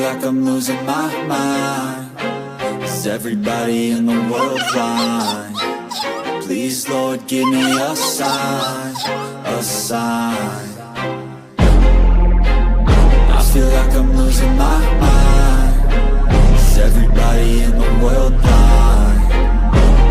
like I'm losing my mind. Is everybody in the world blind? Please, Lord, give me a sign, a sign. I feel like I'm losing my mind. Is everybody in the world blind?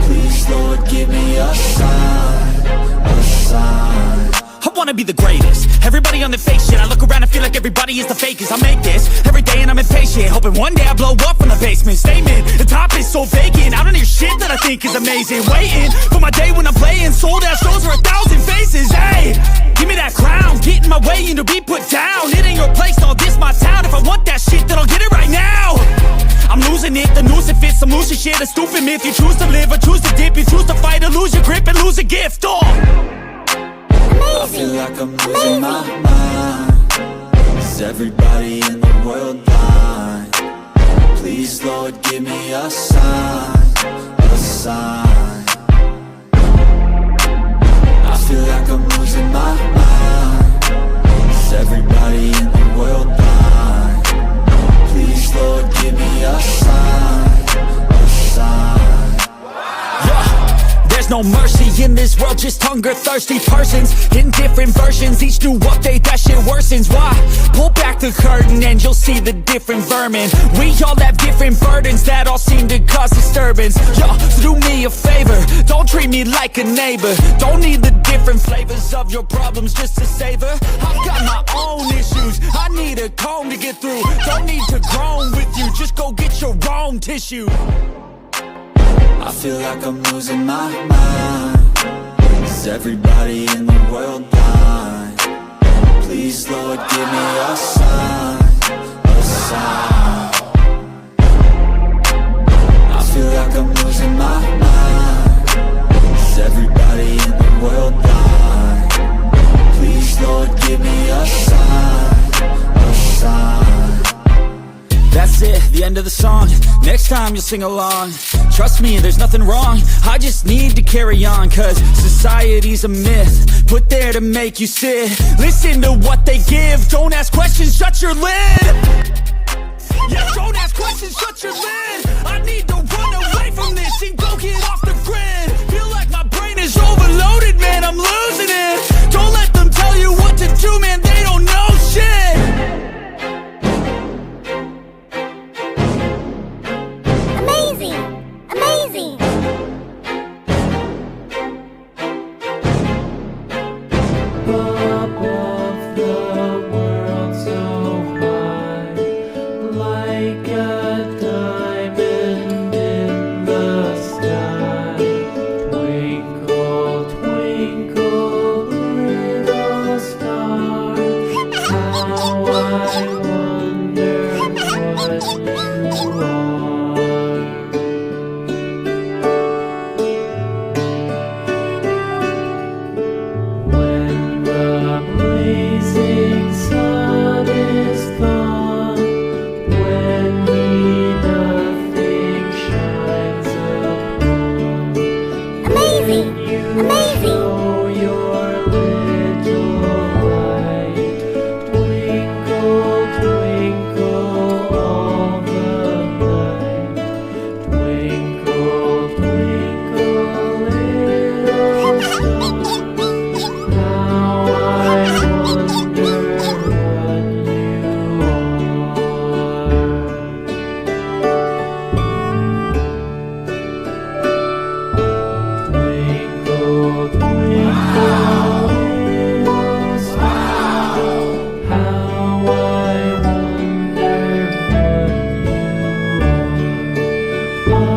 Please, Lord, give me a sign, a sign. I wanna be the greatest. Everybody on the fake shit. I look around and feel like everybody is the fakest. I make this every day and I'm impatient, hoping one day I blow up from the basement. Statement, the top is so vacant. I don't hear shit that I think is amazing. Waiting for my day when I'm playing sold out shows for 1,000 faces. Hey, give me that crown, get in my way and to be put down. It ain't your place, no, this my town. If I want that shit, then I'll get it right now. I'm losing it, the noose it fits, some losing shit, a stupid myth. You choose to live or choose to dip, you choose to fight or lose your grip and lose a gift. Oh, I feel like I'm losing my mind. Is everybody in the world blind? Please, Lord, give me a sign, a sign. I feel like I'm losing my mind. Is everybody in the world blind? Please, Lord, give me a sign, a sign. there's no mercy in this world, just hunger-thirsty persons in different versions. Each new update, that shit worsens. Why? Pull back the curtain and you'll see the different vermin. We all have different burdens that all seem to cause disturbance. Yo, so do me a favor, don't treat me like a neighbor. Don't need the different flavors of your problems just to savor. I've got my own issues, I need a comb to get through. Don't need to groan with you, just go get your own tissue. I feel like I'm losing my mind. Is everybody in the world blind? Please, Lord, give me a sign, a sign. I feel like I'm losing my mind. Is everybody in the world blind? Please, Lord, give me a sign, a sign. That's it, the end of the song. Next time you'll sing along. Trust me, there's nothing wrong, I just need to carry on. Cause society's a myth, put there to make you sit. Listen to what they give, don't ask questions, shut your lid. Yeah, don't ask questions, shut your lid. I need to run away from this and go get off the grid. Feel like my brain is overloaded, man, I'm losing it. Don't let them tell you what to do, man, they don't know shit. Amazing! Above the world so high, like a diamond in the sky. Twinkle, twinkle, little star, how I wonder what you are. Oh